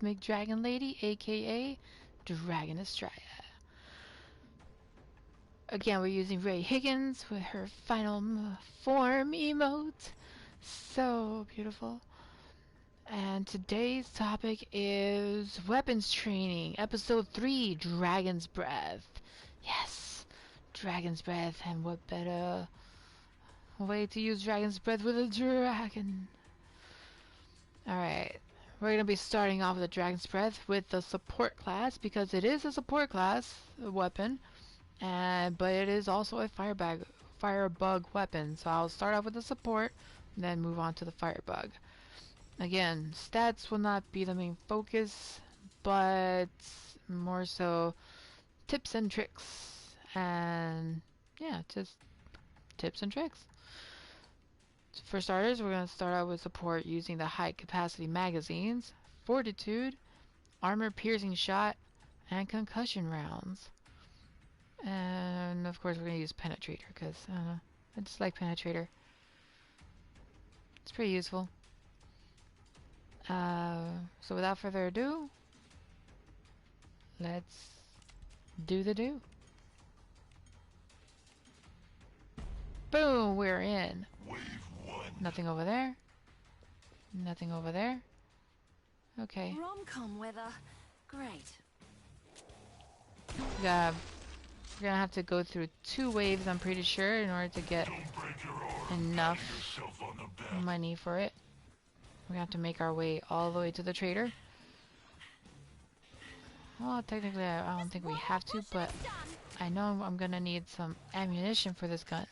Make Dragon Lady, aka Dragonsbreath. Again, we're using Ray Higgins with her final form emote. So beautiful. And today's topic is weapons training, episode 3, Dragon's Breath. Yes, Dragon's Breath, and what better way to use Dragon's Breath with a dragon? Alright, we're going to be starting off with the Dragon's Breath with the support class, because it is a support class weapon, but it is also a firebug weapon. So I'll start off with the support, and then move on to the firebug. Again, stats will not be the main focus, but more so tips and tricks, and yeah, just tips and tricks. For starters, we're going to start out with support using the high capacity magazines, fortitude, armor piercing shot, and concussion rounds. And of course we're going to use penetrator, because I just like penetrator. It's pretty useful. So without further ado, let's do the do. Boom, we're in. Wave 1. Nothing over there. Nothing over there. Okay. Rom-com weather. Great. We're gonna have to go through 2 waves, I'm pretty sure, in order to get enough money for it. We're gonna have to make our way all the way to the trader. Well, technically I don't think we have to, but I know I'm gonna need some ammunition for this gun.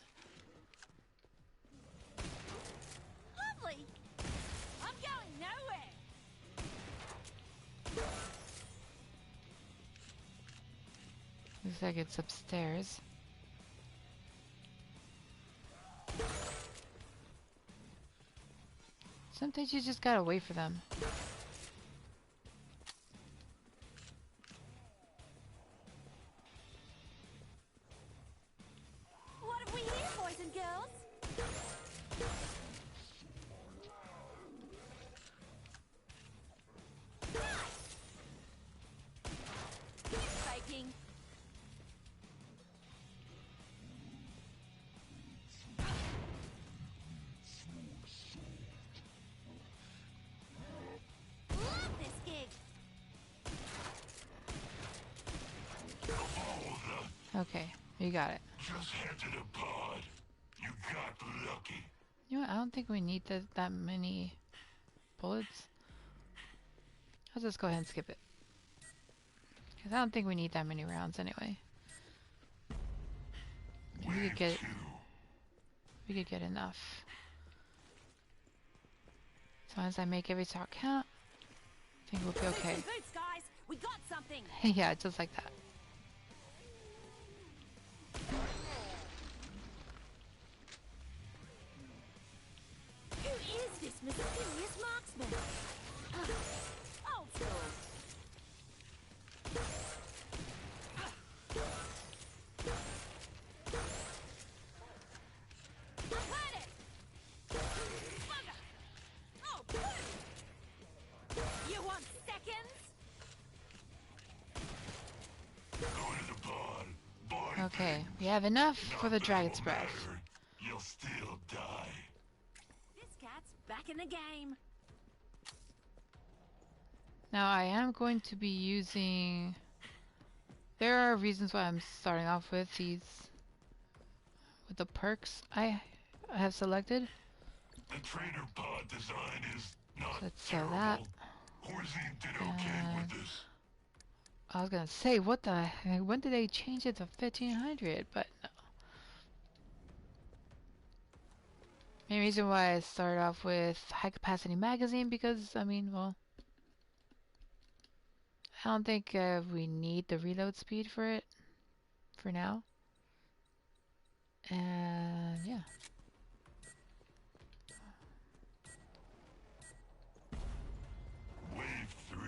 Lovely. I'm going nowhere. Looks like it's upstairs. Sometimes you just gotta wait for them. What have we here, boys and girls? Nice. Faking. Love this gig. Okay, you got it. Just head to the pod. You got lucky. You know what? I don't think we need that many bullets. I'll just go ahead and skip it. Because I don't think we need that many rounds anyway. We could get enough. As long as I make every shot count, I think we'll be okay. Boots, guys. We got something. Yeah, just like that. Who is this mysterious marksman? Old school. I've heard it. Bugger. Oh, you want seconds? Go to the pod. Boy, Okay, we have enough for the Dragon's Breath. You'll still die. This cat's back in the game. Now I am going to be using... There are reasons why I'm starting off with these... with the perks I have selected. The trader pod design is not Let's sell terrible. that. Horzine did okay with this. I was gonna say, what the heck? When did they change it to 1500? But no. Main reason why I started off with high capacity magazine, because, I mean, well... I don't think we need the reload speed for it. For now. And, yeah. Wave 3.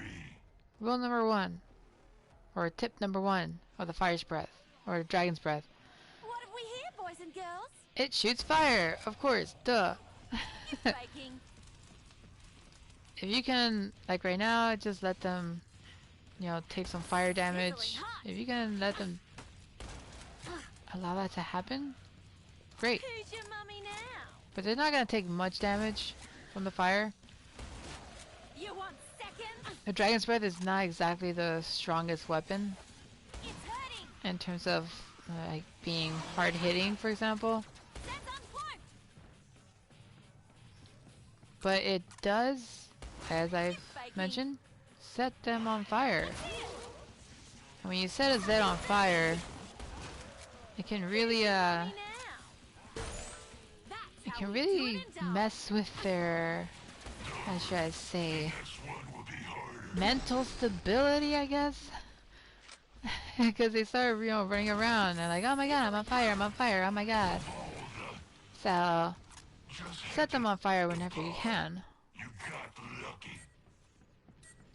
Rule number 1. Or tip number 1 of the Fire's Breath. Or the Dragon's Breath. What have we here, boys and girls? It shoots fire! Of course, duh. Faking. if you can, like right now, just let them, you know, take some fire damage. If you can let them allow that to happen, great. Who's your mummy now? But they're not gonna take much damage from the fire. You want seconds? The Dragon's Breath is not exactly the strongest weapon It's hurting. in terms of like being hard hitting, for example. That's on point. But it does, as I've mentioned, set them on fire. And when you set a Zed on fire, it can really Now. it can really mess with their, how should I say, Next one will be harder. mental stability, I guess. Because they start, you know, running around and like, oh my god, I'm on fire, I'm on fire, oh my god. So Just set them on fire whenever you can, you got lucky.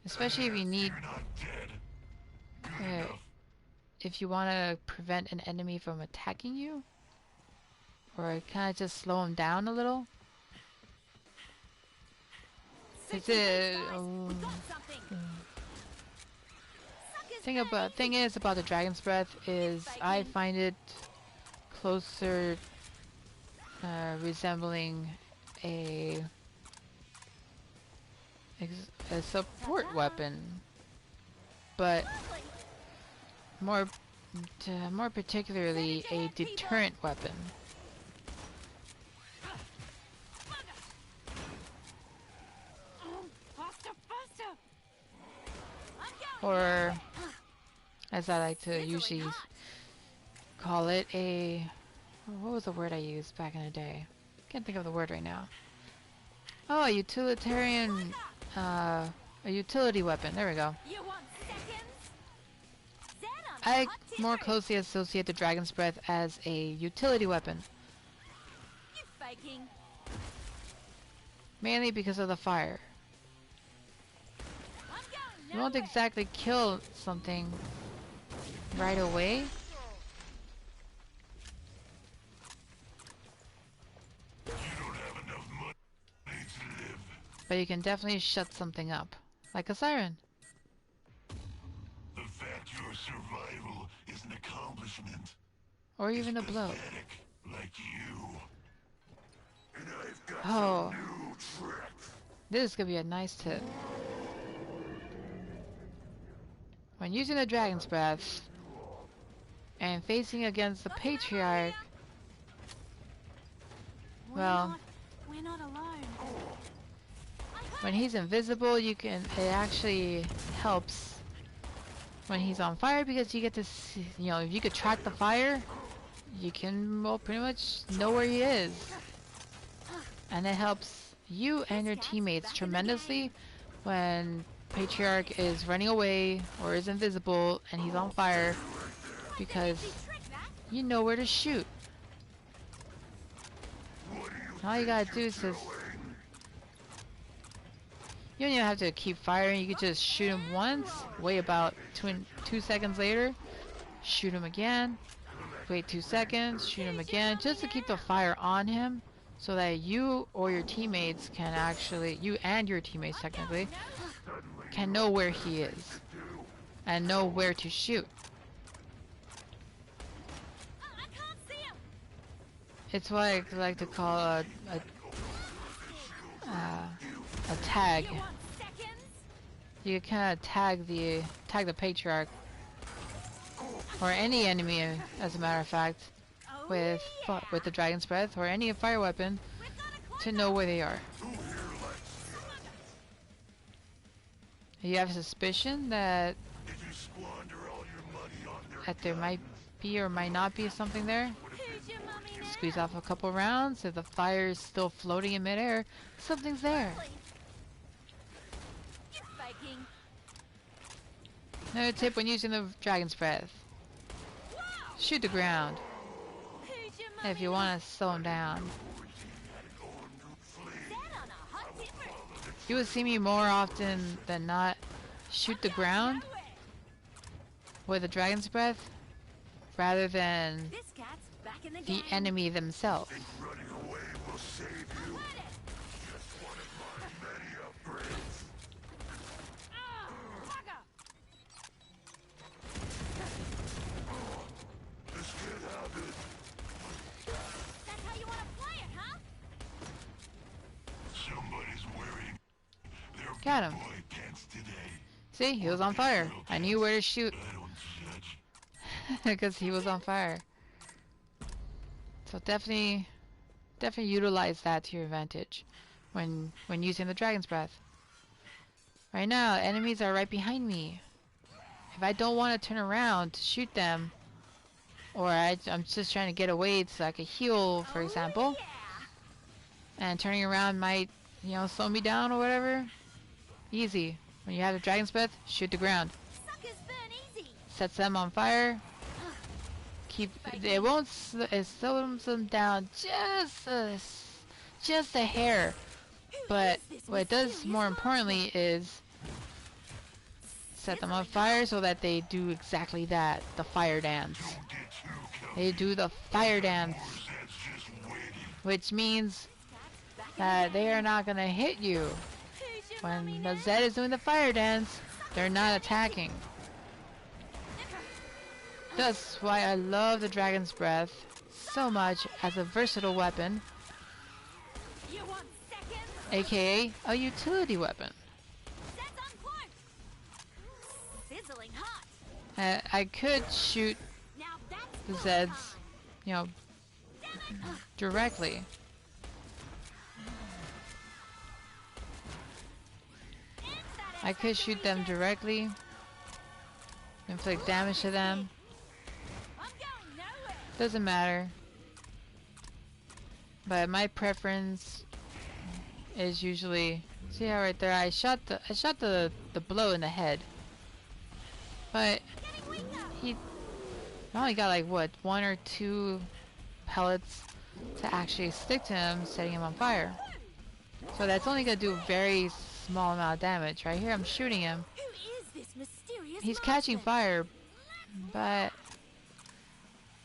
especially if you need, You're not dead. Good enough. if you want to prevent an enemy from attacking you, or kind of just slow them down a little. It's thing is about the Dragon's Breath is I find it closer resembling a support weapon, but more particularly a deterrent weapon. Or, as I like to usually call it, what was the word I used back in the day? Can't think of the word right now. Oh, a utilitarian, a utility weapon. There we go. I more closely associate the Dragon's Breath as a utility weapon. Mainly because of the fire. You won't exactly kill something right away. You don't have enough money to live. But you can definitely shut something up. Like a siren. The fact your survival is an accomplishment. Or even a blow. Pathetic, like you. And I've got Oh. some new trick. This is gonna be a nice tip. When using the Dragon's Breath and facing against the Patriarch, well, we're not alone. when he's invisible, it actually helps when he's on fire because you get to see, you know, if you could track the fire, you can, well, pretty much know where he is. And it helps you and your teammates tremendously when Patriarch is running away or is invisible and he's on fire because you know where to shoot. All you gotta do is just, you don't even have to keep firing, you can just shoot him once, wait about 2 seconds later, shoot him again, wait 2 seconds, shoot him again, just to keep the fire on him so that you or your teammates can actually, you and your teammates technically, can know where he is and know where to shoot. It's what I like to call a tag. You can kind of tag the Patriarch or any enemy, as a matter of fact, with the Dragon's Breath or any fire weapon to know where they are. You have a suspicion that there might be or might not be something there. Squeeze off a couple rounds. If the fire is still floating in midair, something's there. Another tip when using the Dragon's Breath: shoot the ground if you want to slow him down. You will see me more often than not shoot the ground with a Dragon's Breath rather than the enemy themselves. Running away will save you. Just one of my many upgrades. Got him. Boy pants today. See, he was on fire. I knew where to shoot I don't judge. because he was on fire. So definitely utilize that to your advantage when using the Dragon's Breath. Right now, enemies are right behind me. If I don't want to turn around to shoot them, or I'm just trying to get away so I can heal, for example, and turning around might, you know, slow me down or whatever, easy. When you have the Dragon's Breath, shoot the ground. Suckers burn easy. Sets them on fire. It won't, it slows them down just a hair. But what it does more importantly is set them on fire so that they do exactly that, the fire dance. They do the fire dance, which means that they are not gonna hit you. When the Zed is doing the fire dance, they're not attacking. That's why I love the Dragon's Breath so much as a versatile weapon, aka a utility weapon. I could shoot the Zeds, you know, directly. I could shoot them directly, inflict damage to them. Doesn't matter. But my preference is usually, see how right there I shot the blow in the head. But he only got like what, 1 or 2 pellets to actually stick to him, setting him on fire. So that's only gonna do a very small amount of damage. Right here I'm shooting him. He's catching fire, but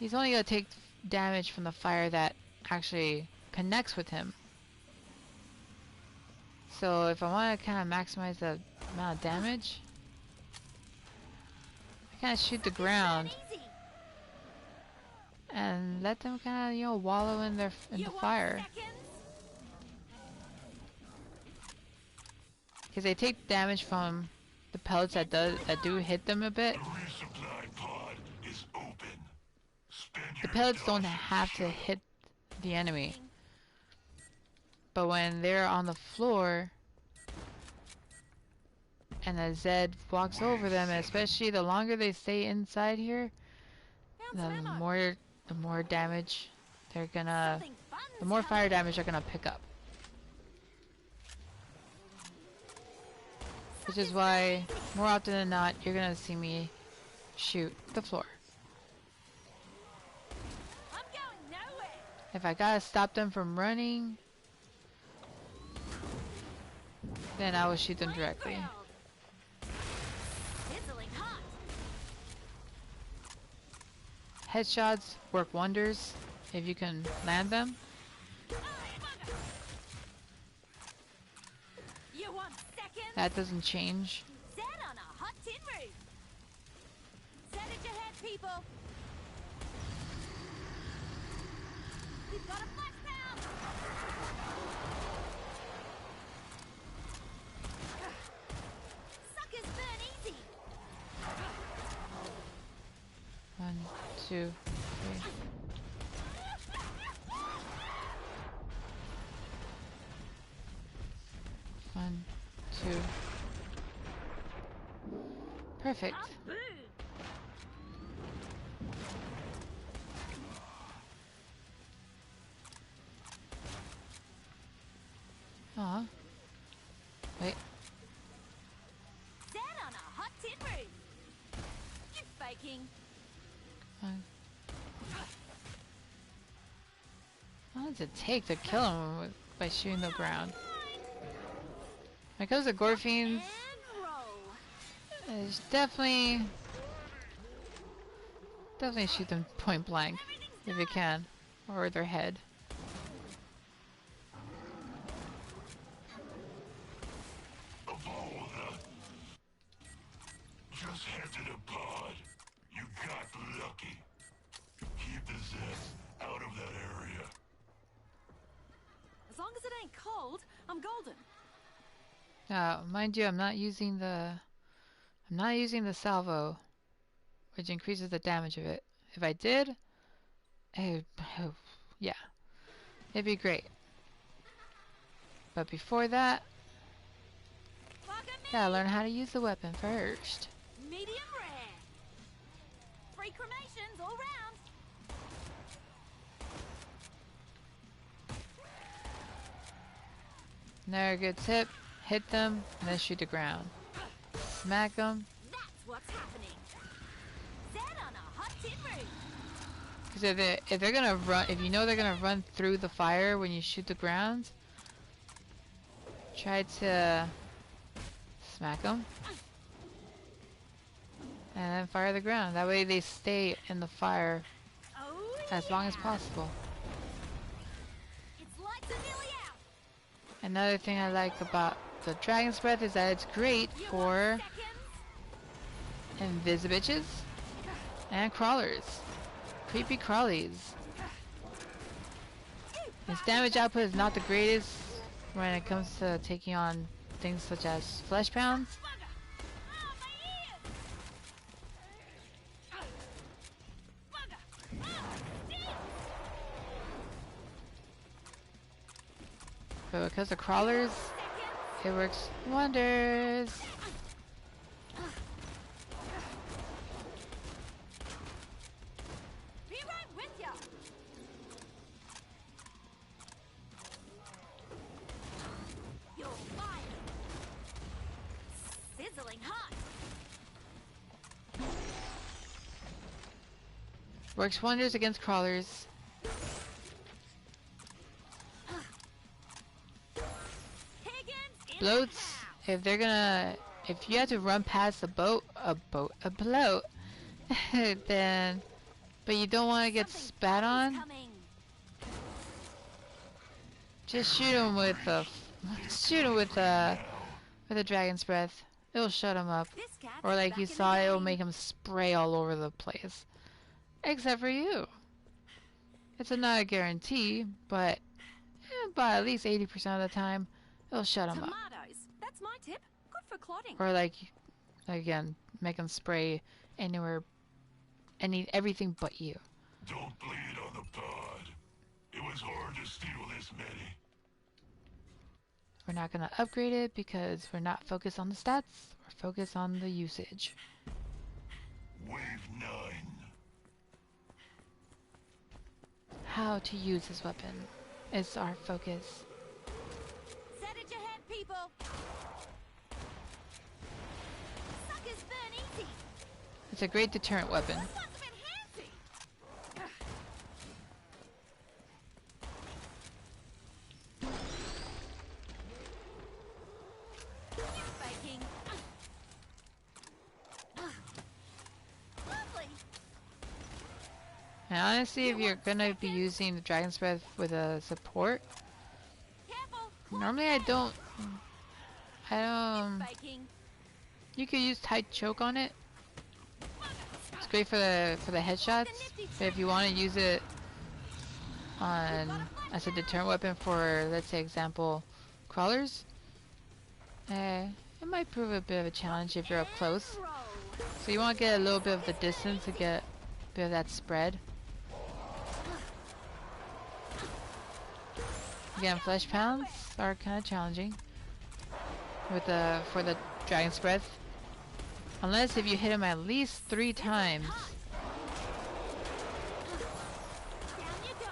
he's only gonna take damage from the fire that actually connects with him. So if I want to kind of maximize the amount of damage, I kind of shoot the ground and let them kind of, you know, wallow in the fire. Because they take damage from the pellets that do hit them a bit. The pellets don't have to hit the enemy. But when they're on the floor and a Zed walks over them, and especially the longer they stay inside here, the more damage they're gonna, the more fire damage they're gonna pick up. Which is why, more often than not, you're gonna see me shoot the floor. If I gotta stop them from running, then I will shoot them directly. Headshots work wonders if you can land them. That doesn't change. Set on a hot tin roof. Set at your head, people. We've got a flash pound. Suckers burn easy. 1, 2, 3. One, two. Perfect. Aw. Wait. Set on a hot tin roof. You faking. How does it take to kill him by shooting the ground? When it comes to gore fiends, it's definitely shoot them point blank if you can, or their head. Just head to the pod. You got lucky. Keep the Zeds out of that area. As long as it ain't cold, I'm golden. Mind you, I'm not using the salvo, which increases the damage of it. If I did, it, yeah, it'd be great. But before that, Bugger me! gotta learn how to use the weapon first. Medium rare. Free cremations all round. Another good tip: hit them and then shoot the ground. Smack them. That's what's happening. Set on a hot tin roof. Because if they're gonna run, if you know they're gonna run through the fire when you shoot the ground, try to smack them and then fire the ground. That way they stay in the fire Oh, as long as yeah. possible. Its lights are nearly out. Another thing I like about the Dragonsbreath is that it's great You for want seconds? invisibitches and crawlers. Creepy crawlies. Its damage output is not the greatest when it comes to taking on things such as flesh pounds, Bugger! Oh, my ears! Bugger! Oh, stinks! but because of crawlers, Seconds? it works wonders. Be right with ya. You're fine. Sizzling hot. Works wonders against crawlers. Higgins in Bloats, the house. if you have to run past a bloat, then, but you don't want to get Something spat bad is on, coming. just shoot him with a dragon's breath. It'll shut him up. This cat's Or like back you in the saw, it'll game. make him spray all over the place. Except for you. It's not a guarantee, but by at least 80% of the time, it'll shut him up. Tomatoes. That's my tip. Good for clotting. Or like, again, make him spray anywhere, everything but you. Don't bleed on the pod. It was hard to steal this many. We're not going to upgrade it because we're not focused on the stats. We're focused on the usage. Wave 9. How to use this weapon is our focus. Set at your head, people. Suckers burn easy. It's a great deterrent weapon. This one's a bit handsy. Baking. Lovely. And honestly, if you're going to be using the Dragon's Breath with a support, Careful. normally I don't, Baking. you could use tight choke on it. It's great for the headshots, but if you want to use it on as a deterrent weapon for, let's say, example, crawlers, it might prove a bit of a challenge if you're up close. Roll. So you want to get a little bit of the distance to get a bit of that spread. Again, flesh pounds are kind of challenging for the Dragon's Breath. Unless if you hit him at least 3 times. Down you go.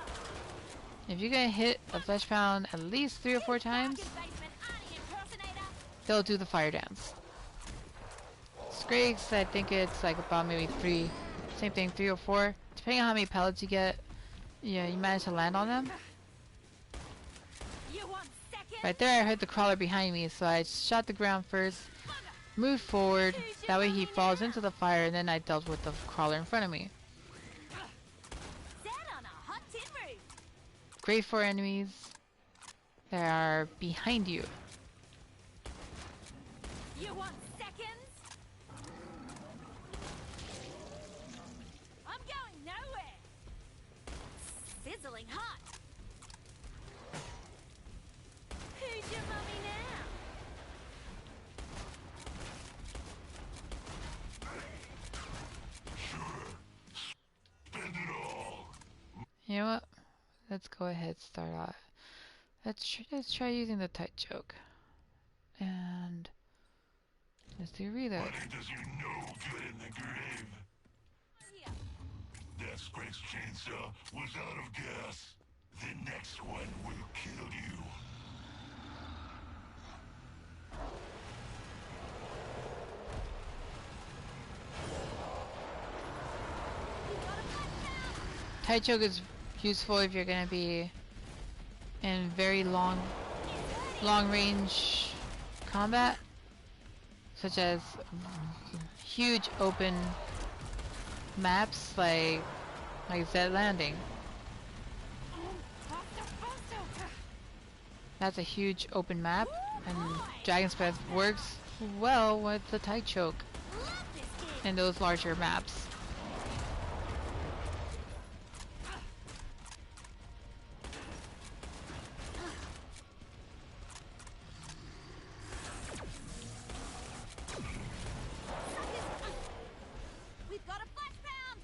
If you're gonna hit a flesh pound at least 3 or 4 times, Bargain basement Arnie impersonator. they'll do the fire dance. Scrakes, I think it's like about maybe 3, same thing, 3 or 4. Depending on how many pellets you get, yeah, you manage to land on them. You want seconds? Right there I heard the crawler behind me, so I shot the ground first, moved forward, that way he falls into the fire, and then I dealt with the crawler in front of me. Set on a hot tin roof. Great for enemies that are behind you. You want seconds? I'm going nowhere. Sizzling hot. Who's your mummy now? You know what? Let's go ahead start off. Let's try using the tight choke. And let's do reload. But it does you no good in the grave. Here. That Sprake's chainsaw was out of gas. The next one will kill you. We got a flashdown. Tight choke is useful if you're gonna be in very long range combat, such as huge open maps like Z Landing. That's a huge open map, and Dragonsbreath works well with the tight choke Love this game. in those larger maps. We've got a flash pound.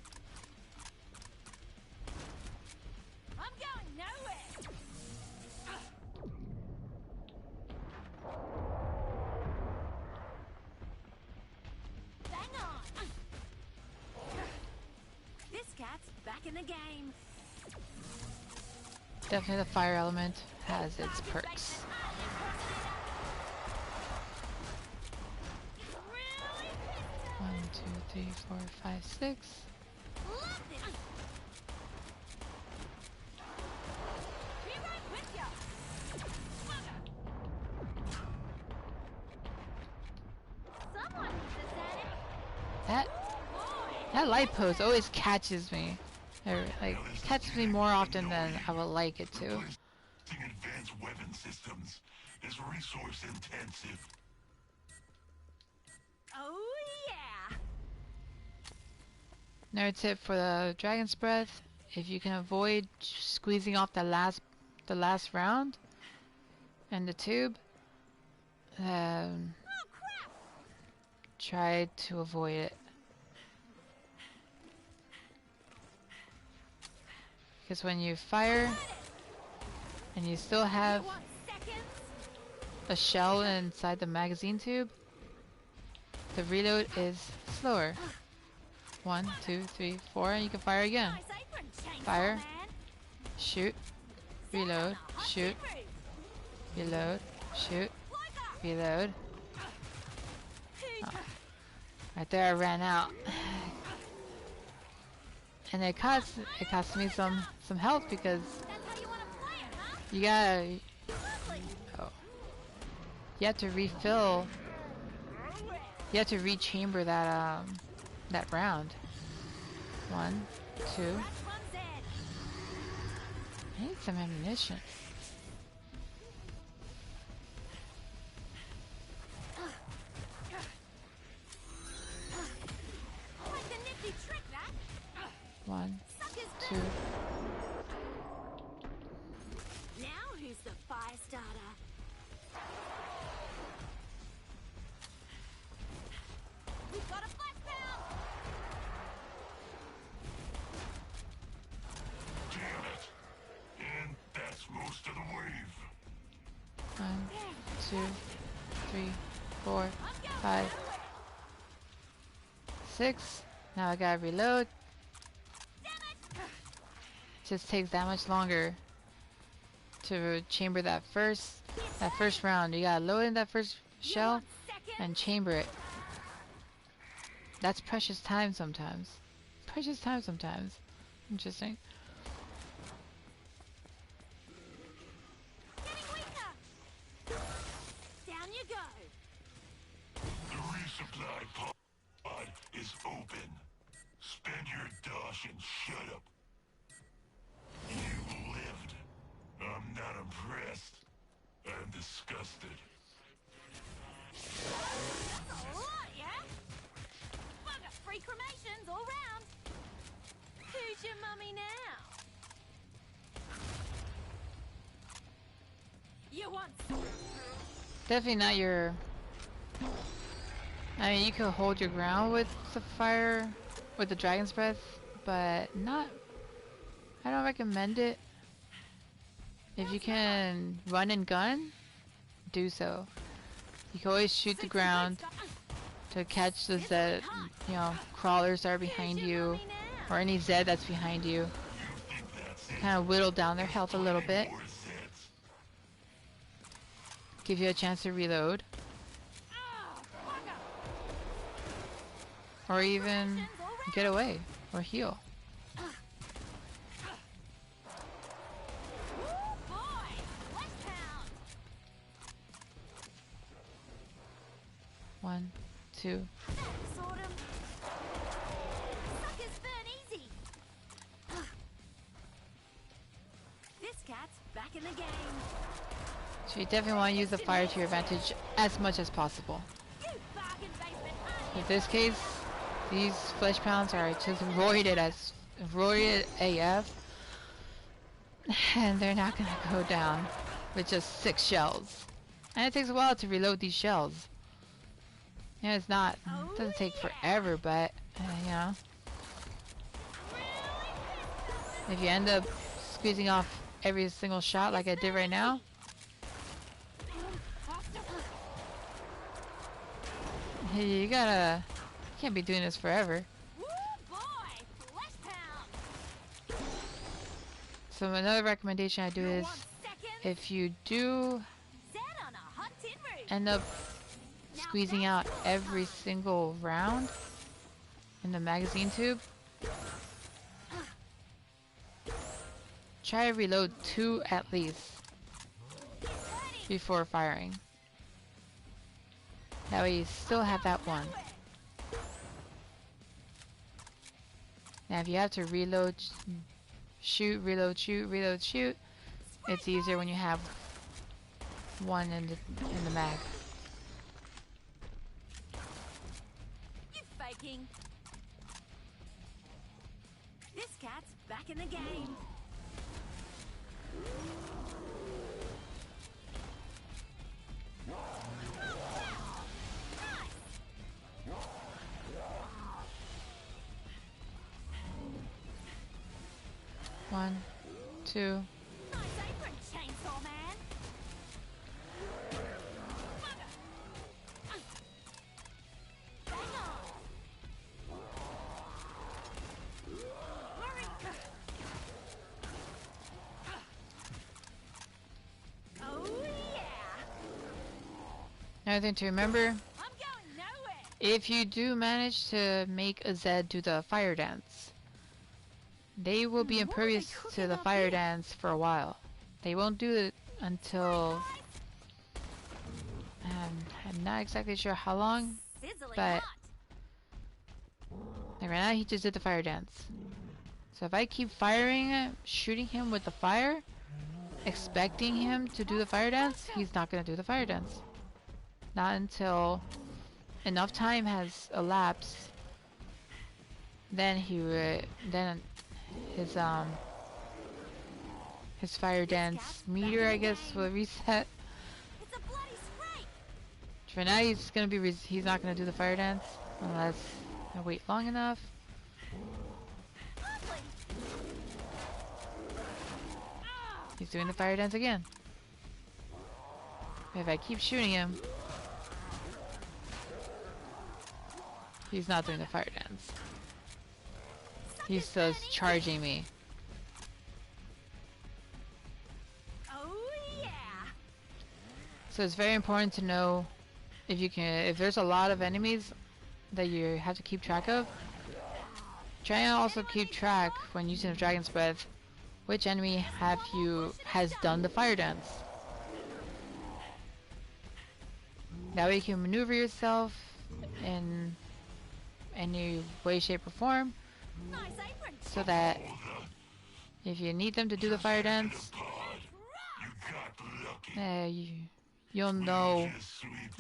I'm going nowhere. Bang on. This cat's back in the game. Definitely the fire element has its perks. Really? 1, 2, 3, 4, 5, 6. Love this. Be right with ya. Someone needs a Xanax. That light post always catches me. Or, like, catches me more often than I would like it to. Replacing advanced weapon systems is resource intensive. Oh yeah. Another tip for the Dragon's Breath: if you can avoid squeezing off the last round and the tube, Oh crap. try to avoid it. Because when you fire and you still have You want seconds? a shell inside the magazine tube, the reload is slower. 1, 2, 3, 4, and you can fire again. Nice apron, Chainsaw Fire. Man. Shoot, reload, Hot shoot, tin roof. reload, shoot, Like a- reload. Who's- Right there, I ran out. And it cost me some health because That's how you want to play it, huh? you gotta Lovely. you have to refill. You have to rechamber that round. 1, 2. That's one's dead. I need some ammunition. Quite the nifty trick, that. 1, Suckers 2. dead. Now who's the fire starter? We've got a flash pound. Damn it. And that's most of the wave. 1, 2, 3, 4, I'm going 5, nowhere. 6. Now I gotta reload. Damn it. Just takes that much longer to chamber that first round. You gotta load in that first You shell want seconds? and chamber it. That's precious time sometimes. Precious time sometimes. Interesting. Getting weaker. Down you go. The resupply pod is open. Spend your dosh and shut up. You lived. I'm not impressed. I'm disgusted. That's a lot, yeah? Bugger free cremations all round. Who's your mummy now? You want Definitely not your... I mean, you could hold your ground with the fire, with the Dragon's Breath, but not I don't recommend it. If you can run and gun, do so. You can always shoot the ground to catch the Z, you know, crawlers that are behind you, or any Z that's behind you. Kind of whittle down their health a little bit. Give you a chance to reload. Or even get away, or heal. One, two. This cat's back in the game. So you definitely want to use the fire to your advantage as much as possible. You bargain basement In this case, these flesh pounds are just roided AF, and they're not gonna go down with just 6 shells. And it takes a while to reload these shells. Yeah, it doesn't take forever, but you know, if you end up squeezing off every single shot like I did right now, you can't be doing this forever. So another recommendation I do is, if you do end up squeezing out every single round in the magazine tube, try to reload 2 at least before firing. That way you still have that one. Now if you have to reload, shoot, reload, shoot, reload, shoot, it's easier when you have one in the mag. You faking. This cat's back in the game. One, two. Nice apron, chainsaw man. Bang on. Oh yeah. Another thing to remember, I'm going nowhere. if you do manage to make a Z do the fire dance, they will be What are they impervious to cooking the up fire here? dance for a while. They won't do it until, I'm not exactly sure how long, Sizzling but hot. like right now he just did the fire dance. So if I keep firing, shooting him with the fire, expecting him to do the fire dance, he's not gonna do the fire dance. Not until enough time has elapsed, then then his fire dance meter, I guess, will reset. It's a bloody scrape. For now, he's not gonna do the fire dance unless I wait long enough. Lovely. He's doing the fire dance again. If I keep shooting him, he's not doing the fire dance. He's just charging me. Oh yeah. So it's very important to know if there's a lot of enemies that you have to keep track of. Try and also keep track when using the Dragonsbreath which enemy has done the fire dance. That way you can maneuver yourself in any way, shape, or form, Nice apron. so that if you need them to do the fire dance, you'll know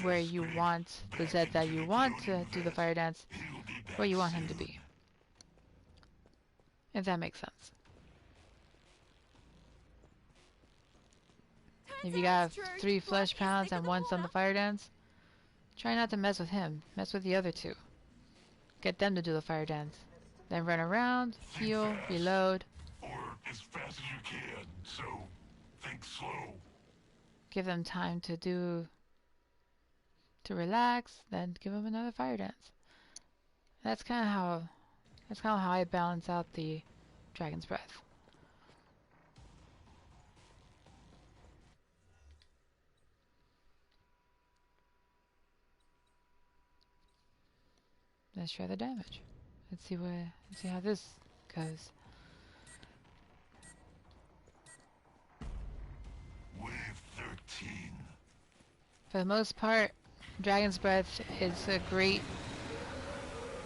where you want the Z that you want to do the fire dance, where you want him to be. If that makes sense. If you got 3 flesh pounds and one's on the fire dance, try not to mess with him. Mess with the other 2. Get them to do the fire dance. Then run around, heal, reload, as fast as you can, so think slow. Give them time to relax, then give them another fire dance. That's kind of how I balance out the Dragon's Breath. Let's try the damage. Let's see how this goes. Wave 13. For the most part, Dragon's Breath is a great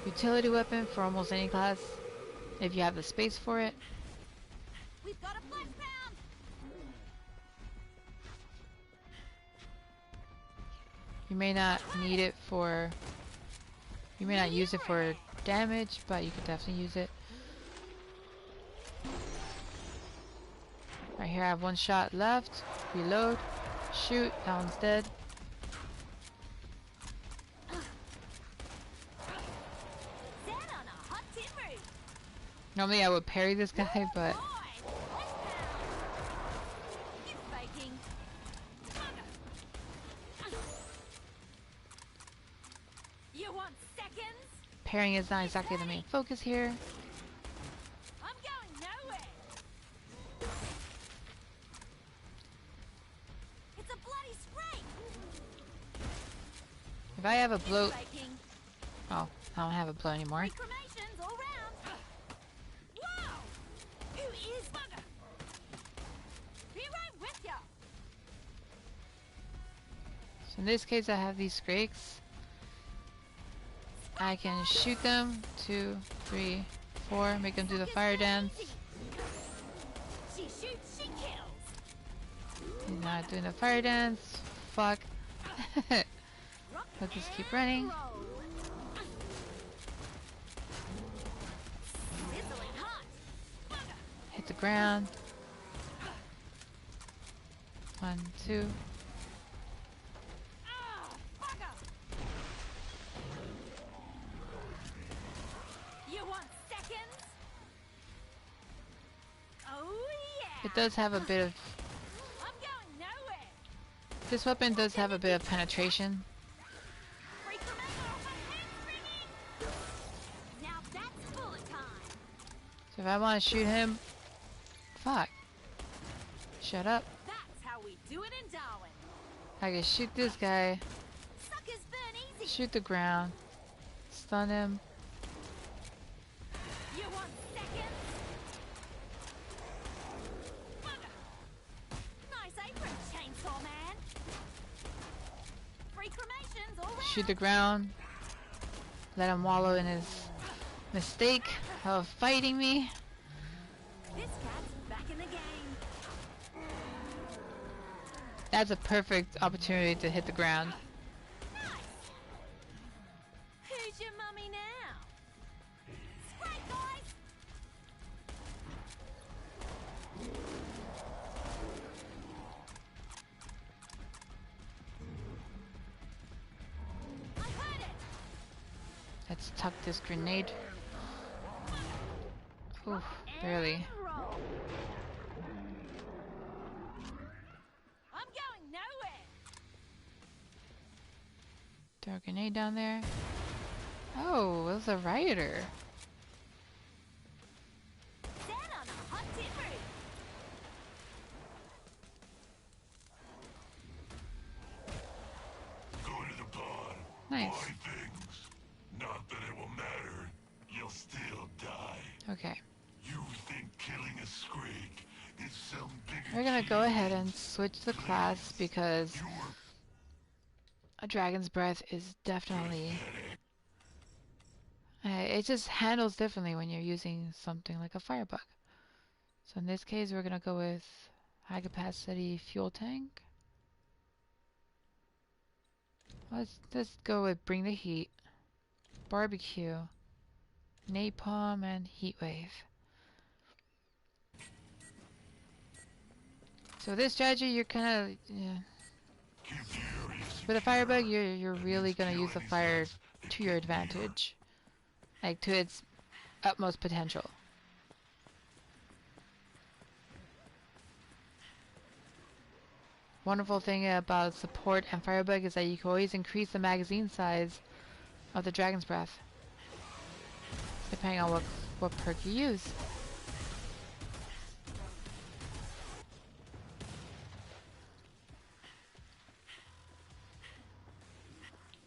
utility weapon for almost any class, if you have the space for it. We've got a flash pound. You may not need it for... You may not use it for damage, but you could definitely use it. Right here I have one shot left. Reload. Shoot. That one's dead. Set on a hot tin roof. Normally I would parry this guy, but Boy, flash pound. You faking. You want seconds? parrying is not exactly the main focus here. I'm going nowhere. It's a bloody scrape. If I have a bloat... Faking. Oh, I don't have a bloat anymore. Reclamations all round. Whoa! Who is bugger? Be right with ya. So in this case I have these Scrakes. I can shoot them. 2, 3, 4. Make them do the fire dance. She shoots, she kills. He's not doing the fire dance. Fuck. Rock Let's just keep running. and roll. Sizzling hot. Bugger. Hit the ground. 1, 2. Ah, bugger. You want seconds? Oh yeah. It does have a bit of... I'm going nowhere. This weapon does have a bit of penetration. Now that's bullet time. So if I want to shoot him... Fuck. Shut up. That's how we do it in Darwin. I can shoot this guy. Suckers burn easy. Shoot the ground. Stun him. You want seconds? Bugger. Nice apron, chainsaw man. Free cremations all round. Shoot the ground. Let him wallow in his mistake of fighting me. This cat's back in the game. That's a perfect opportunity to hit the ground. Nice. Who's your mummy now? Spray, guys. I heard it. Let's tuck this grenade. Ooh, barely. And roll. I'm going nowhere. Throw a grenade down there. Oh, it was a rioter. Set on a hot tin roof. Go to the pod. Nice. Buy things. Not that it will matter. You'll still die. Okay. You think killing a Scrake is some bigger We're gonna go achievement? ahead and switch the class because You were a Dragon's Breath is definitely... pathetic. It just handles differently when you're using something like a firebug. So in this case, we're gonna go with high capacity fuel tank. Let's go with bring the heat, barbecue, napalm, and heat wave. So this strategy, you're kind of Keep furious. with a firebug, you're really gonna use the fire to your advantage, like to its utmost potential. wonderful thing about support and firebug is that you can always increase the magazine size of the Dragon's Breath, depending on what perk you use.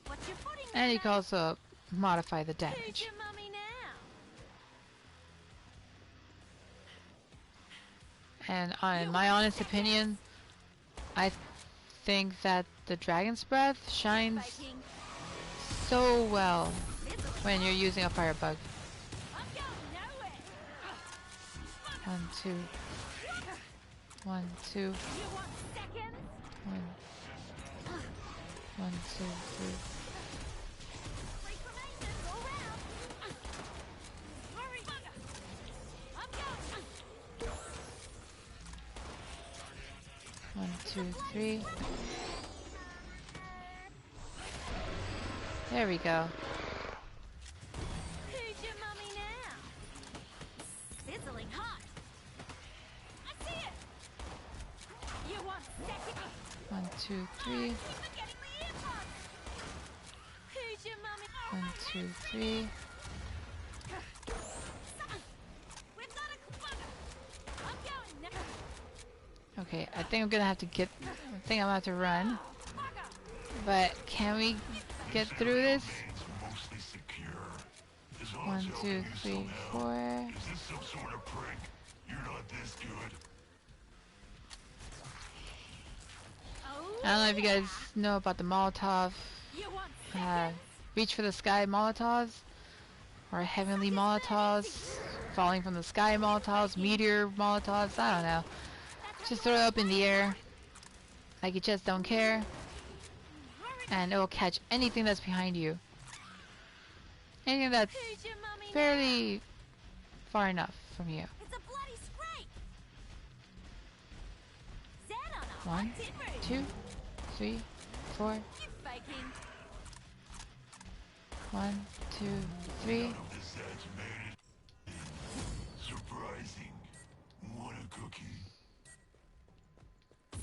What you putting And there, you can mate? also modify the Who's damage. your mummy now? And You in my want honest seconds? opinion, I think that the Dragon's Breath shines Faking. so well Fizzling when you're hot. using a firebug. I'm going nowhere. 1, 2, 1, 2, You want seconds? 1, 1, 2, 3. Free cremations all round. Hurry, bugger. I'm going. 1, 2, 3. There we go. Who's your mummy now? Sizzling hot. I see it. You want seconds? 1, 2, 3. I keep forgetting the earpods. Who's your mummy? 1, 2, 3. We've got a bugger. I'm going now. Okay, I think I'm gonna have to get. I think I'm gonna have to run. Bugger. But can we get through this? It's mostly secure. As long 1, as 2, helping you 3, somehow. 4. Is this some sort of prank? You're not this good. Oh, I don't know if you guys know about the Molotov, you want uh, seconds? reach for the sky Molotovs, or heavenly Molotovs, falling from the sky Molotovs, meteor Molotovs, I don't know. Just throw it up in the air, like you just don't care, and it will catch anything that's behind you. Anything that's Who's your mummy now? fairly far enough from you. It's a bloody scrape. Set on a 1, hot tin roof. 2, 3, 4. You faking. 1, 2, 3. None of this has made it. Surprising. Want a cookie?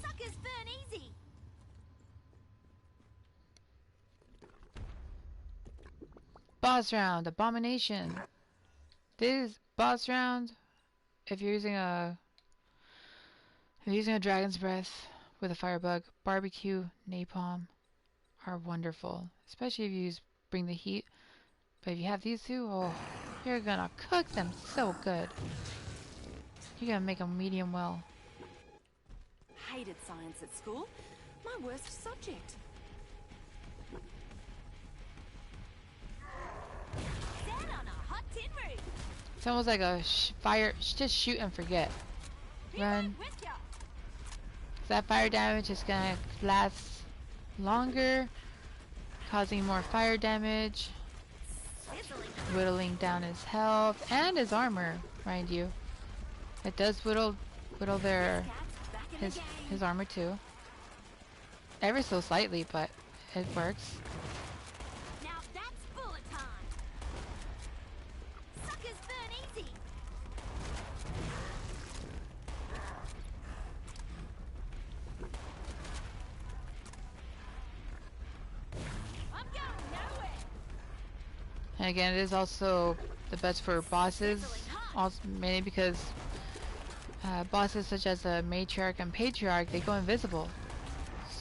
Suckers burn easy. Boss round, abomination. This boss round, if you're using a Dragon's Breath with a firebug, barbecue, napalm are wonderful, especially if you bring the heat. But if you have these two, oh, you're gonna cook them so good. You're gonna make them medium well. Hated science at school. My worst subject. Set on a hot tin roof. It's almost like a fire, just shoot and forget. Be Run. right with ya. That fire damage is gonna last longer, causing more fire damage, Sizzling. whittling down his health and his armor, mind you. It does whittle their Cats back in the game. his armor too. Ever so slightly, but it works. Now that's bullet time. Suckers burn easy. I'm going nowhere. And again, it is also the best for bosses, also mainly because bosses such as the matriarch and patriarch, they go invisible.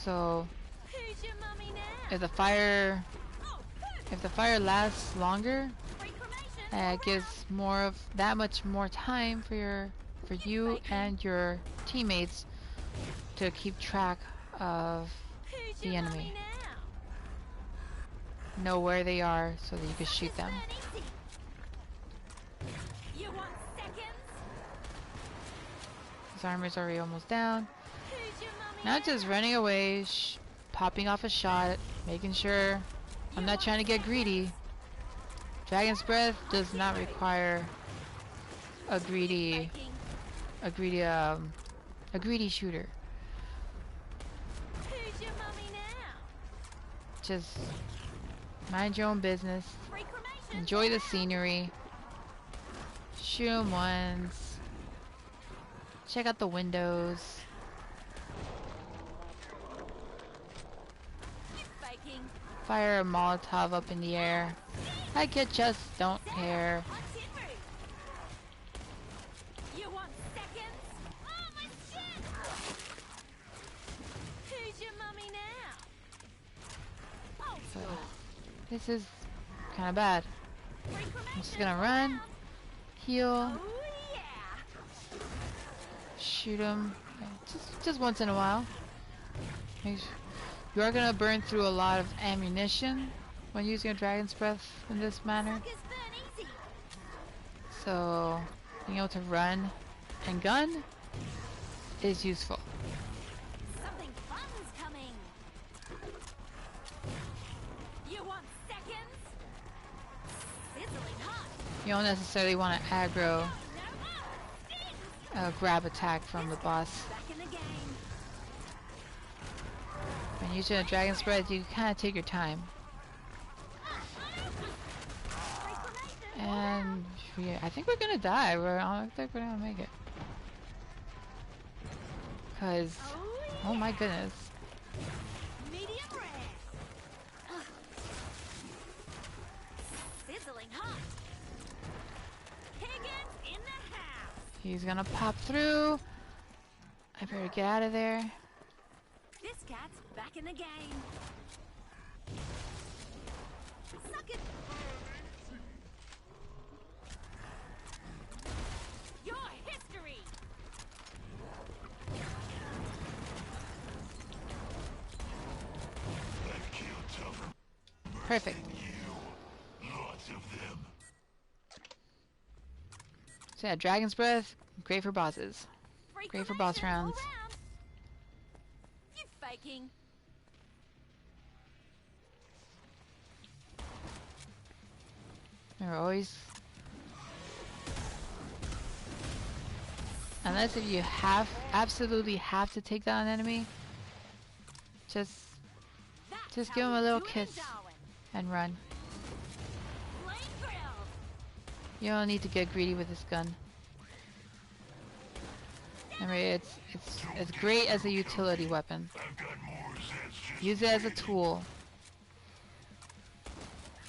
So Who's your mummy now? if the fire Oh, who? if the fire lasts longer, Free cremation. it gives more of that much more time for you and your teammates to keep track of Who's the your enemy. mummy now? Know where they are so that you can shoot them. Suckers burn easy. You want seconds? His armor's already almost down. Who's your mummy Now just running away, popping off a shot, making sure I'm not trying to get greedy. Dragon's Breath does not require a greedy shooter. Who's your mummy now? Just mind your own business. Free cremation. Enjoy the scenery. Shoot 'em once. Check out the windows. fire a Molotov up in the air. Like you just don't care. You want seconds? Oh, my shit! Who's your mummy now? Oh, So, this is kind of bad. I'm just gonna run, heal, oh yeah! shoot him, just once in a while. You are gonna burn through a lot of ammunition when using a Dragon's Breath in this manner. Suckers burn easy. So being able to run and gun is useful. Something fun's coming. You want seconds? Sizzling hot. You don't necessarily want to aggro No, stings. a grab attack from the boss. Back in the game. When using a Dragon's Breath, you kind of take your time. And yeah, I think we're gonna die. I don't think we're gonna make it. Cause, oh my goodness. Medium rare. Sizzling hot. Higgins in the house. He's gonna pop through. I better get out of there. This cat's back in the game. Suck it. Your history. I've killed tougher Perfect. than you. Lots of them. So yeah, Dragon's Breath, great for bosses. Great for boss Freakomation all rounds. round. You faking. Remember, always. Unless if you absolutely have to take down an enemy, just That's give how him a we little do it in kiss Darwin. and run. Flame grilled. You don't need to get greedy with this gun. Remember, it's as great as a utility weapon. I've got more Zeds just Use it as a tool.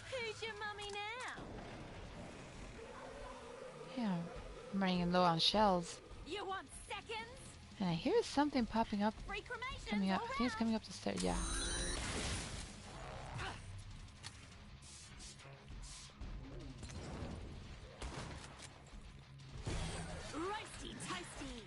Who's your mummy now? Yeah, I'm running low on shells. You want seconds? And I hear something popping up, Free cremations coming up. all I think it's round. coming up the stairs. Yeah. Roasty toasty.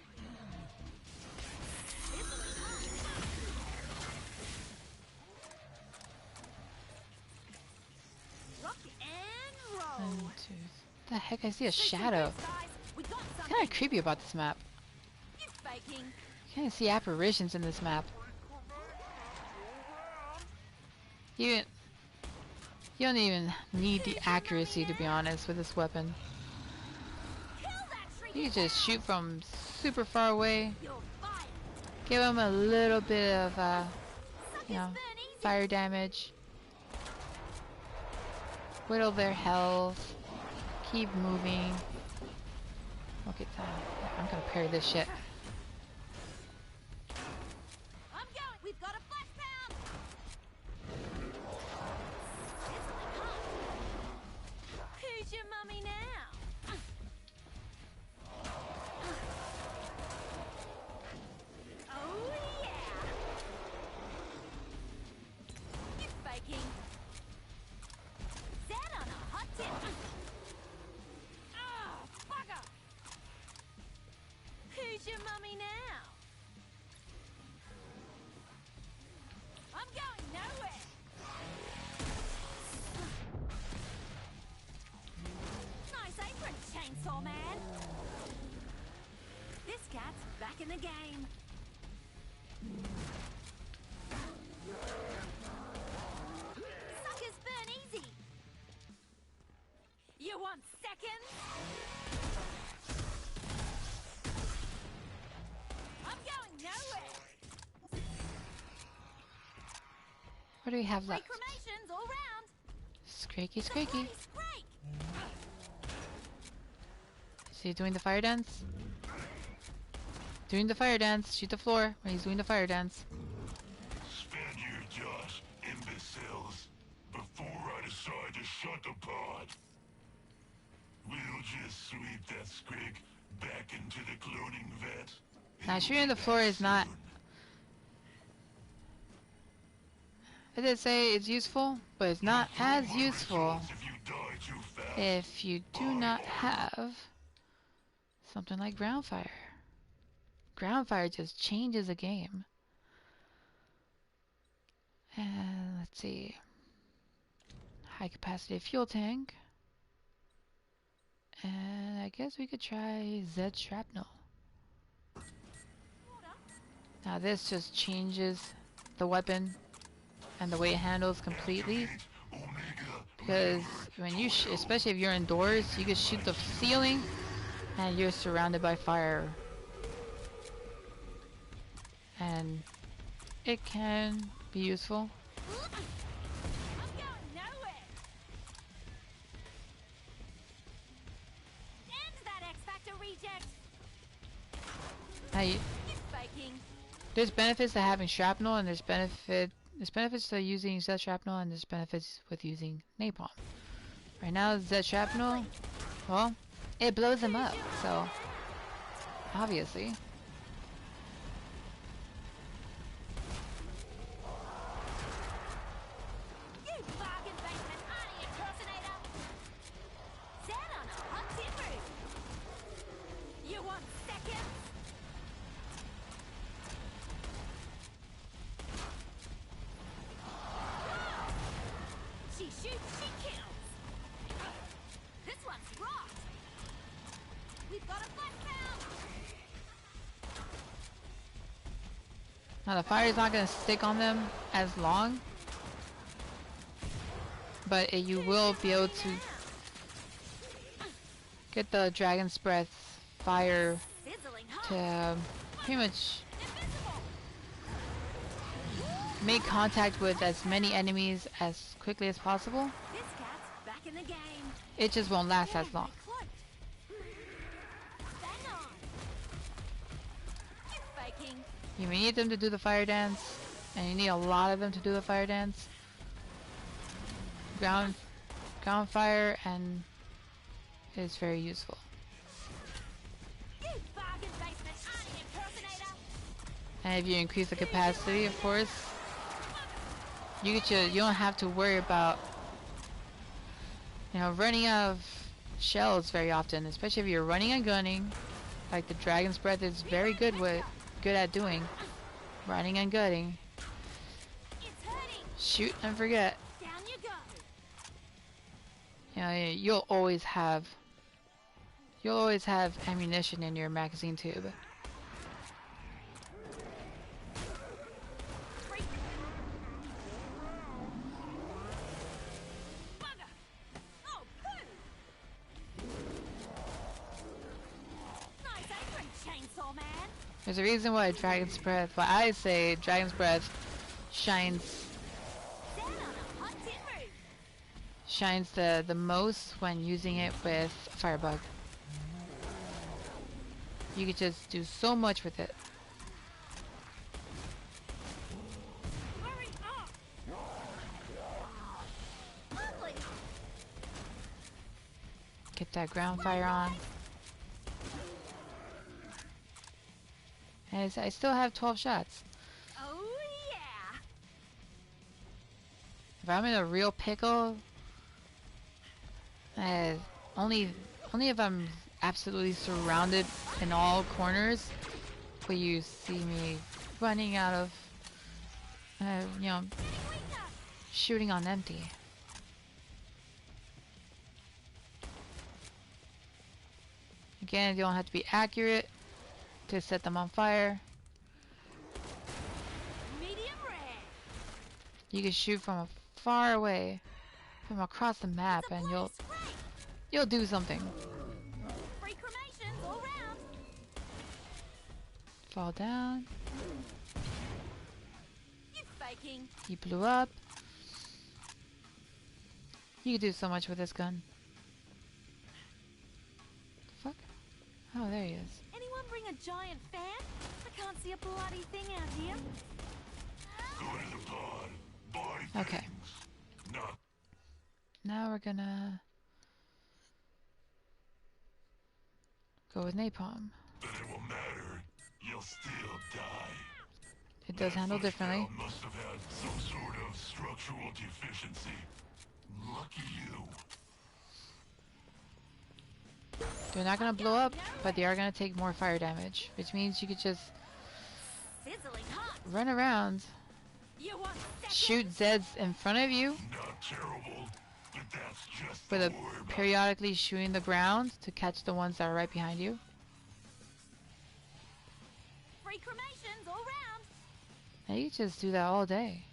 Rock and roll. One, two. The heck? I see a Shoot some shadow. boots, guys. We got It's something. kind of creepy about this map. You faking. You kind of see apparitions in this map. You don't even need the accuracy, to be honest, with this weapon. Kill that tree. You can just shoot from super far away. You're fired. Give them a little bit of, Suckers you know, burn easy. fire damage. Whittle their health. Keep moving. Okay, I'm gonna parry this shit. I'm going. We've got a flash pound. Sizzling hot. Who's your mummy now? Oh yeah. You faking. Set on a hot tip. Oh, bugger. Who's your mummy now? I'm going nowhere. Nice apron, Chainsaw Man. This cat's back in the game. Suckers burn easy. You want seconds? I'm going nowhere. What do we have Free left? cremations all round. Scraky, The scraky. bloody scrake. Is he doing the fire dance? Doing the fire dance. Shoot the floor when he's doing the fire dance. Spend your jaws, imbeciles. just sweep that squig back into the cloning vet? Now shooting the floor is not... I did say it's useful, but it's not as useful If you die too fast. if you do not have something like ground fire. Ground fire just changes a game. And let's see. High capacity fuel tank. And I guess we could try Z shrapnel. Now this just changes the weapon and the way it handles completely. Because when you, especially if you're indoors, you can shoot the ceiling and you're surrounded by fire. And it can be useful. I'm going nowhere. And that X Factor reject. Now You faking. there's benefits to having shrapnel, and there's benefits to using Z shrapnel, and there's benefits with using napalm. Right now, Z shrapnel, well, it blows them up, so obviously. You bargain basement Arnie impersonator. Set on a hot tin roof. You want seconds? She shoots, she kills. This one's rocked. We've got a flat count. Now the fire is not going to stick on them as long, but you will be able to get the Dragon's Breath fire Sizzling hot. to pretty much Invisible. make contact with as many enemies as quickly as possible. This cat's back in the game. It just won't last as long. Cloaked. Bang on. You faking. You may need them to do the fire dance, and you need a lot of them to do the fire dance. Ground fire and is very useful. You bargain basement Arnie impersonator. And if you increase the capacity, of course, you don't have to worry about running out of shells very often, especially if you're running and gunning, like the Dragon's Breath is very good at doing. Running and gunning. It's hurting. Shoot and forget. Down you go. You'll always have ammunition in your magazine tube. Freak. Bugger. Oh, poo. Nice apron, chainsaw man. There's a reason why I say Dragon's Breath shines Set on a hot tin roof. shines the most when using it with Firebug. You could just do so much with it. Hurry up. Ugly. Get that ground fire on. And I still have 12 shots. Oh yeah. If I'm in a real pickle, only if I'm absolutely surrounded in all corners will you see me running out of, shooting on empty. Again, you don't have to be accurate to set them on fire. Medium rare. You can shoot from far away, from across the map, and you'll do something. Free cremations all round. Fall down. You faking. He blew up. You can do so much with this gun. Fuck. Oh, there he is. Anyone bring a giant fan? I can't see a bloody thing out here. Go to the pod. Buy Okay. things. Not Now we're gonna Go with napalm. But it won't matter. You'll still die. It does handle That first differently. round must have had some sort of structural deficiency. Lucky you. They're not gonna blow up, but they are gonna take more fire damage, which means you could just Sizzling hot. run around, You want shoot Zeds in front of you, Not terrible, but that's just with the a warm-up. periodically shooting the ground to catch the ones that are right behind you. free cremations all round. And you can just do that all day.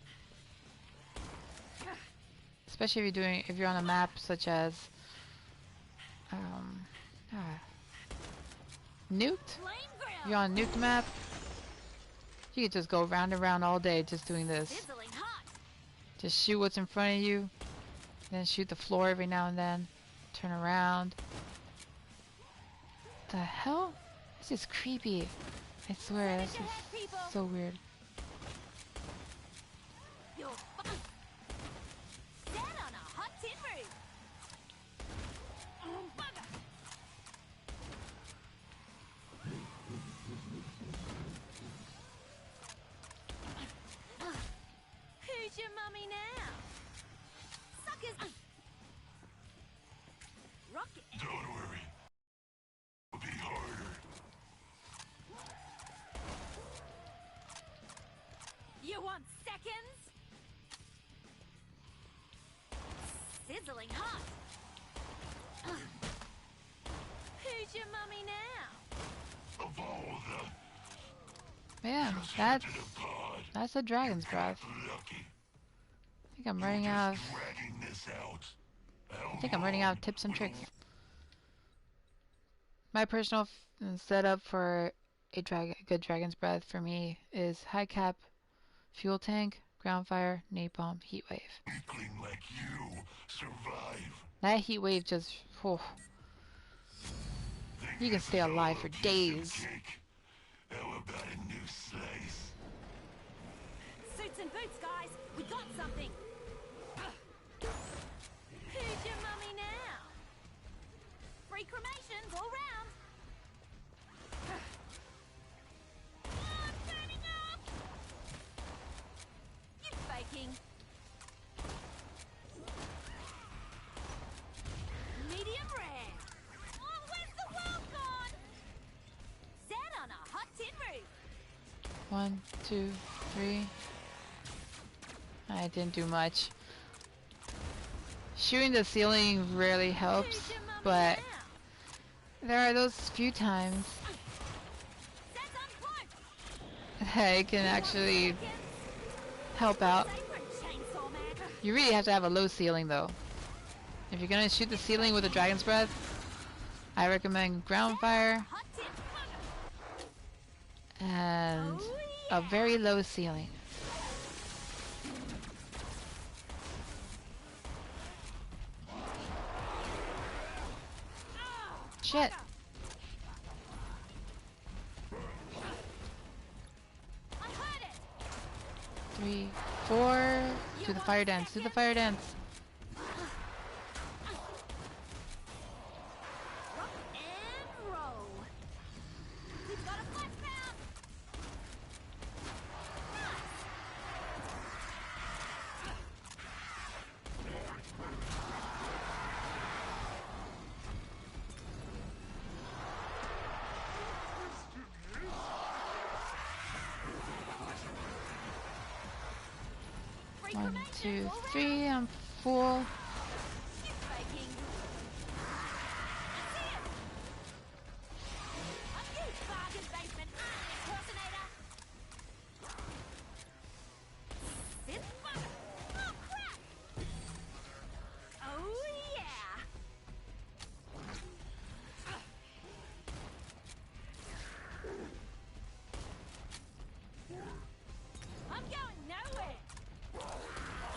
Especially if you're on a map such as Nuked. Flame You're on Nuked map. You could just go round and round all day just doing this. Sizzling hot. Just Just shoot what's in front of you, then shoot the floor every now and then. Turn around. The hell? This is creepy. I swear, this is so weird. You're fun. Set on a hot tin roof. Oh, bugger. Who's your mummy now? Suckers. Rocket. Don't worry. It'll be harder. You want seconds? Sizzling hot. Who's your mummy now? Of all the Yeah, just head to the pod. that's a Dragon's Breath. Lucky. I think I'm running out of Dragging this out. I think I'm running out of tips and tricks. My personal setup for a good Dragon's Breath for me is high cap, fuel tank, ground fire, napalm, heat wave. Weakling like you survive. That heat wave just, whew, Think you can it's stay alive all for a piece of days. cake? How about a new slice? Suits and boots, guys. We got something. Who's your mummy now? Free cremations all round. Oh, I'm burning up. You faking. Medium rare. Oh, where's the world gone? Set on a hot tin roof. 1, 2, 3. I didn't do much. Shooting the ceiling rarely helps, Who's your mummy but now? there are those few times Set's uncloaked. that it can actually help out. Save for a chainsaw man. You really have to have a low ceiling though. If you're gonna shoot the ceiling with a Dragon's Breath, I recommend ground fire Hot tin bugger. and Oh, a very low ceiling. Shit. I heard it. 3, 4. Do the fire dance. Do the fire dance. Rock and roll. We've got a flashpound. Free 1, cremations 2, all round. 3. I'm full. You faking. I see him. Up you, bargain basement army impersonator. This bugger. Oh, crap. Oh, yeah. I'm going nowhere.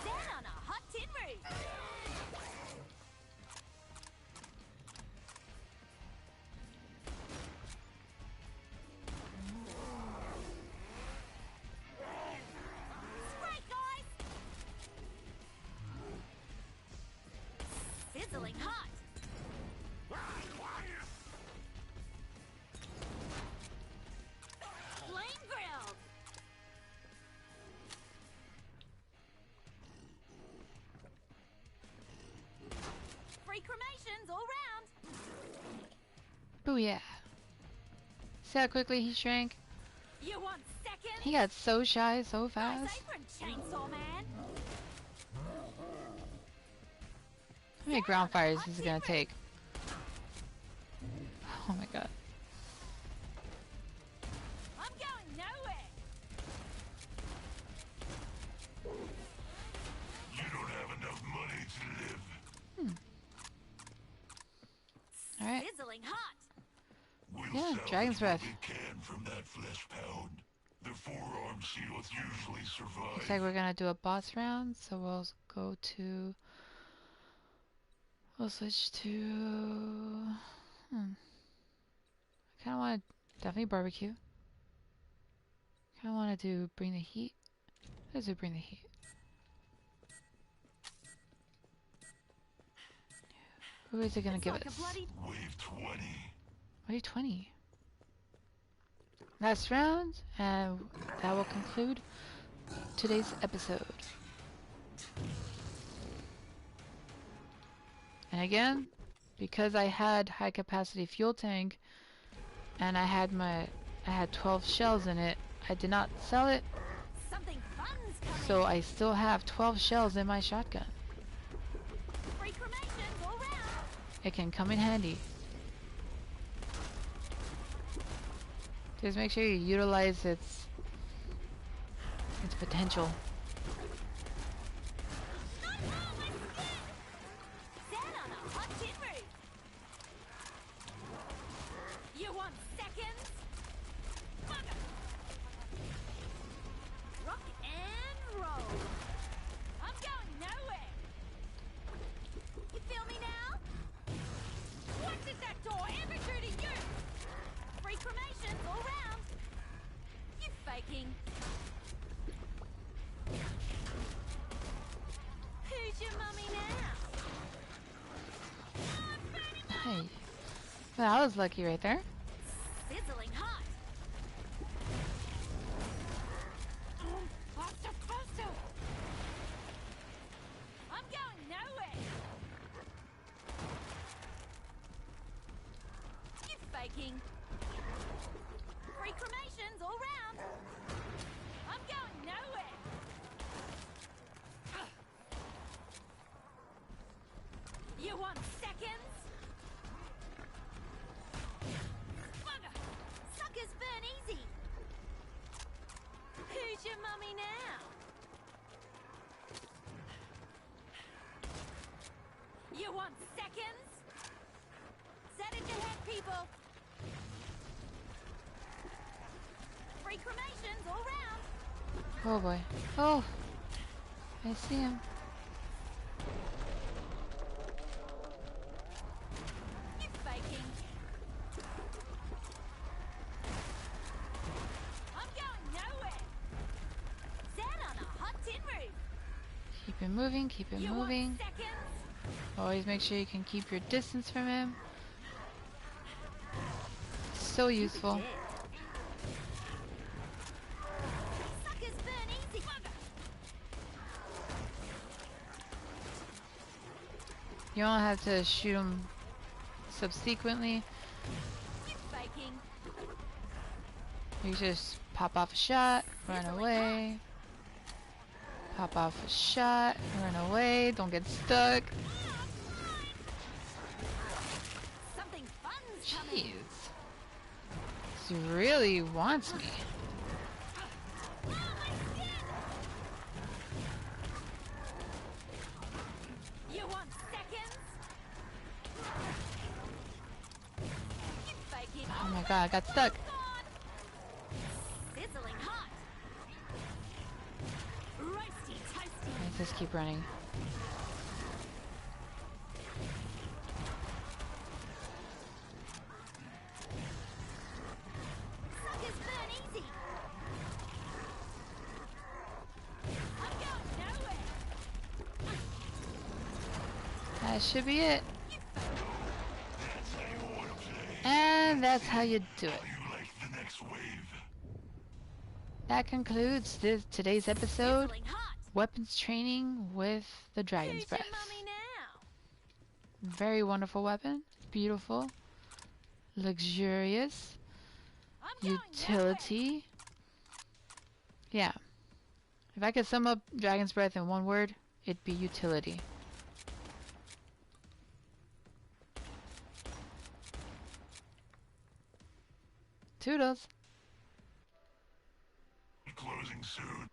Down on a hot tin roof. Great, guys. Sizzling hot. Booyah. See how quickly he shrank? You want seconds? He got so shy so Nice fast. apron, Chainsaw Man. How many ground fires is it gonna take? Oh my god. I'm going nowhere. You don't have enough money to live. Alright. Sizzling hot. We'll Yeah, salvage Dragon's what Breath. we can from that flesh pound. The forearm shields usually survive. Looks like we're gonna do a boss round, so we'll go to... We'll switch to... I kinda wanna... Definitely barbecue. Kinda wanna do bring the heat. Let's do bring the heat. Who is it gonna It's give like us? a bloody Wave 20. What are you 20? Last round, and that will conclude today's episode. And again, because I had high capacity fuel tank and I had 12 shells in it, I did not sell it, something fun's coming. so I still have 12 shells in my shotgun. Free cremations all round. It can come in handy. Just make sure you utilize its potential. Not on my skin. Set on a hot tin roof. You want seconds? Bugger. Rock and roll. I'm going nowhere. You feel me now? What's at that door? Ever true to you? Free cremations all round. You faking. Who's your mummy now? Oh, I'm burning up. Hey. Well, I was lucky right there. Sizzling hot. Faster, faster. I'm going nowhere. You faking. Free cremations all round. I'm going nowhere. You want seconds? Bugger! Suckers burn easy. Who's your mummy now? You want seconds? Set it your head, people. Free cremations all round. Oh boy. Oh! I see him. You faking. I'm going nowhere. Set on a hot tin roof. Keep it moving, keep it You moving. want seconds? Always make sure you can keep your distance from him. So useful. Dead. Suckers burn easy. Bugger. You don't have to shoot him subsequently. You faking. You just pop off a shot, run away. Pop off a shot, run away. Don't get stuck. Something fun's coming. Jeez. He really wants me. Oh, my skin. You want seconds? You faking. Oh my god, I got stuck. God. Sizzling hot. Roasty toasty. Let's just keep running. Suckers burn easy. I'm going nowhere. That should be it. That's how you want to play. And that's how you do it. You like the next wave. That concludes today's episode. Sizzling hot. Weapons training with the Dragon's Who's your Breath. mummy now? Very wonderful weapon. Beautiful. luxurious, I'm going utility. Yeah. If I could sum up Dragon's Breath in one word, it'd be utility. Toodles. Closing soon.